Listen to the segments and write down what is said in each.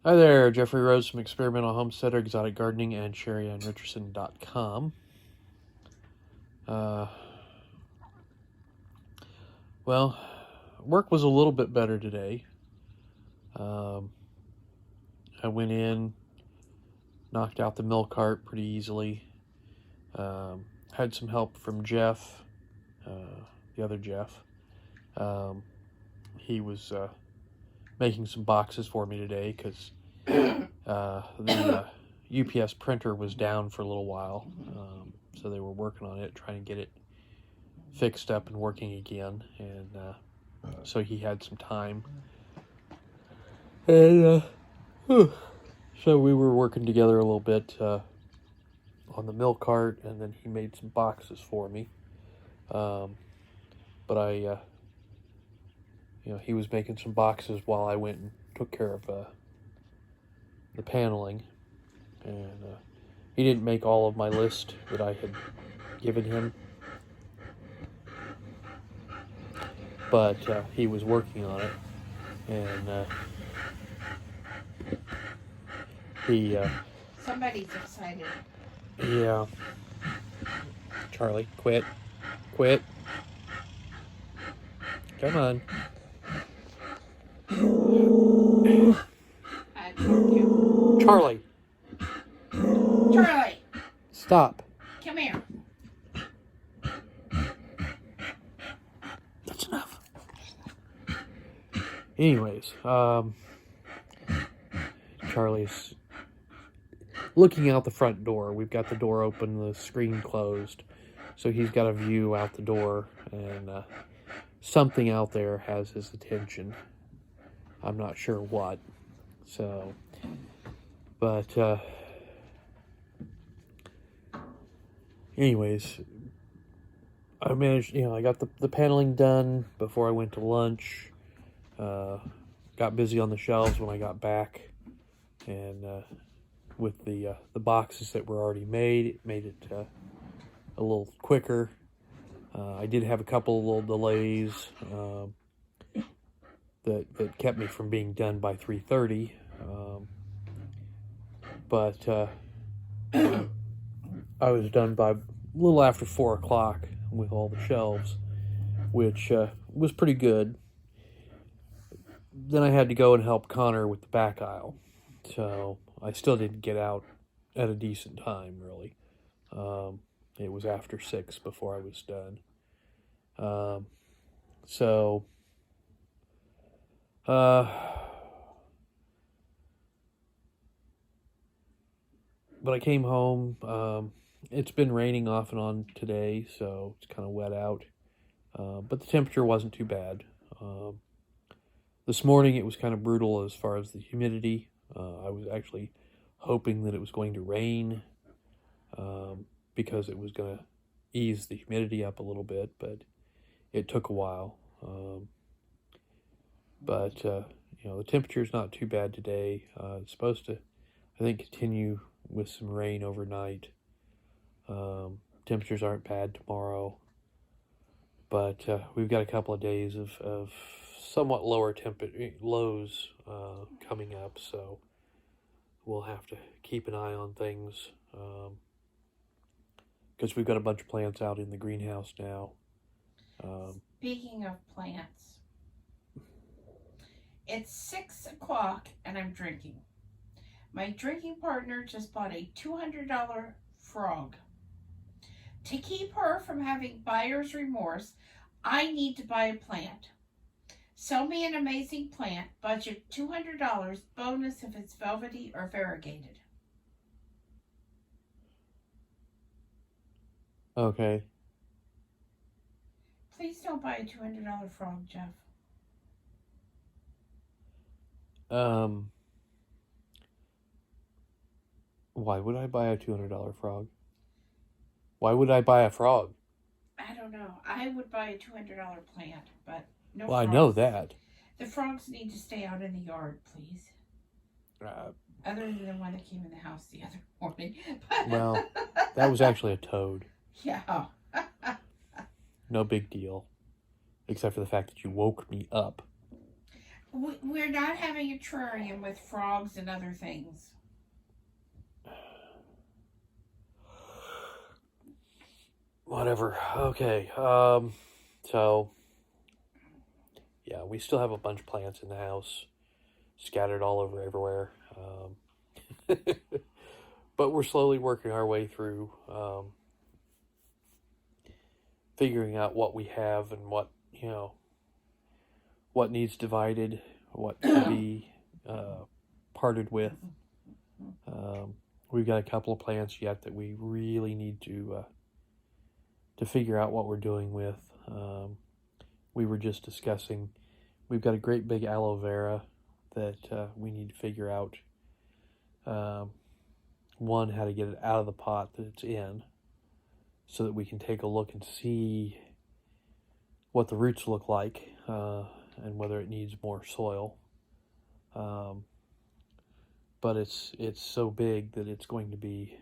Hi there, Jeffrey Rhoades from Experimental Homesteader, Exotic Gardening, and Sheri and Richerson.com. Well, work was a little bit better today. I went in, knocked out the milk cart pretty easily. Had some help from Jeff, the other Jeff. He was making some boxes for me today because the UPS printer was down for a little while. So they were working on it, trying to get it fixed up and working again. And so he had some time. And so we were working together a little bit on the milk cart, and then he made some boxes for me. But I, he was making some boxes while I went and took care of the paneling. And he didn't make all of my list that I had given him, but he was working on it, and he Somebody's excited. Yeah. Charlie, quit. Come on. I told you. Charlie, Charlie, stop. come here. That's enough. Anyways, Charlie's looking out the front door. We've got the door open, the screen closed, so he's got a view out the door, and something out there has his attention. I'm not sure what. So, but anyways, I managed, I got the paneling done before I went to lunch. Got busy on the shelves when I got back, and with the boxes that were already made, it made it a little quicker. I did have a couple of little delays that kept me from being done by 3:30, but I was done by a little after 4 o'clock with all the shelves, which was pretty good. Then I had to go and help Connor with the back aisle, so I still didn't get out at a decent time, really. It was after 6 before I was done. But I came home. It's been raining off and on today, so it's kind of wet out. But the temperature wasn't too bad. This morning it was kind of brutal as far as the humidity. I was actually hoping that it was going to rain because it was going to ease the humidity up a little bit, but it took a while. But the temperature's not too bad today. It's supposed to, I think, continue with some rain overnight. Temperatures aren't bad tomorrow, but we've got a couple of days of somewhat lower lows coming up, so we'll have to keep an eye on things because we've got a bunch of plants out in the greenhouse now. Speaking of plants, it's 6 o'clock and I'm drinking. My drinking partner just bought a $200 frog. To keep her from having buyer's remorse, I need to buy a plant. Sell me an amazing plant, budget $200, bonus if it's velvety or variegated. Okay. Please don't buy a $200 frog, Jeff. Why would I buy a $200 frog? Why would I buy a frog? I don't know. I would buy a $200 plant, but no Well, frogs. I know that. The frogs need to stay out in the yard, please. Other than the one that came in the house the other morning. Well, that was actually a toad. Yeah. No big deal. Except for the fact that you woke me up. We're not having a terrarium with frogs and other things. Whatever. Okay. So yeah, we still have a bunch of plants in the house, scattered all over everywhere. But we're slowly working our way through figuring out what we have and what needs divided, what can be parted with. We've got a couple of plants yet that we really need to figure out what we're doing with. We were just discussing, we've got a great big aloe vera that we need to figure out, one, how to get it out of the pot that it's in so that we can take a look and see what the roots look like and whether it needs more soil. But it's so big that it's going to be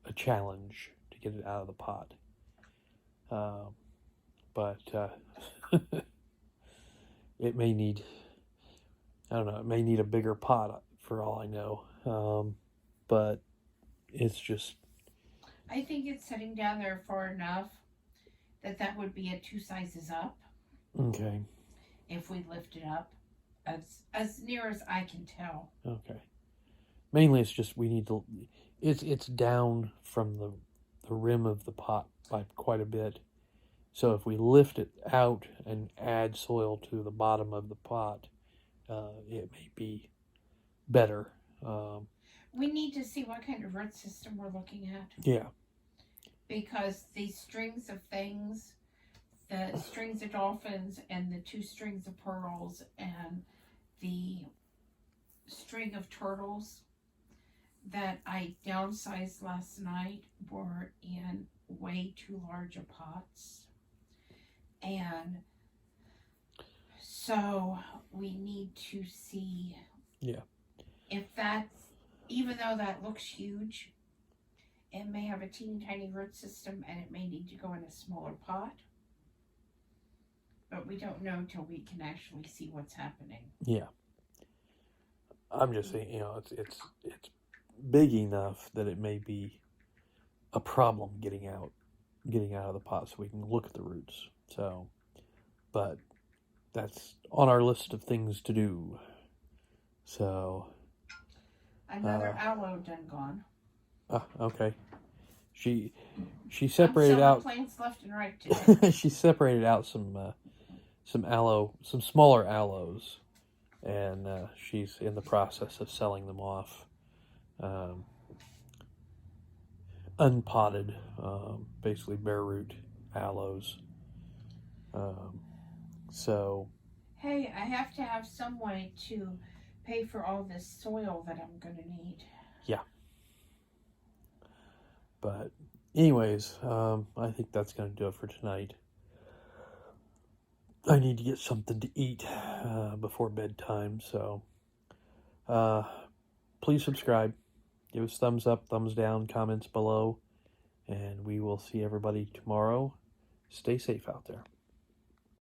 a challenge to get it out of the pot. But it may need, I don't know, it may need a bigger pot for all I know. But it's just... I think it's sitting down there far enough that would be a 2 sizes up. Okay. If we lift it up, as near as I can tell. Okay. Mainly it's just we need to, it's down from the rim of the pot by quite a bit. So if we lift it out and add soil to the bottom of the pot, it may be better. We need to see what kind of root system we're looking at. Yeah. Because these strings of things, the strings of dolphins and the 2 strings of pearls and the string of turtles that I downsized last night were in way too large of pots. And so we need to see if that's, even though that looks huge, it may have a teeny tiny root system and it may need to go in a smaller pot. But we don't know until we can actually see what's happening. Yeah. I'm just saying, it's big enough that it may be a problem getting out of the pot so we can look at the roots. So, but that's on our list of things to do. So another aloe done gone. Okay. She separated out plants left and right today. She separated out some aloe, some smaller aloes, and she's in the process of selling them off, unpotted, basically bare root aloes. So, hey, I have to have some way to pay for all this soil that I'm going to need. Yeah. But anyways, I think that's going to do it for tonight. I need to get something to eat before bedtime, so please subscribe. Give us thumbs up, thumbs down, comments below, and we will see everybody tomorrow. Stay safe out there.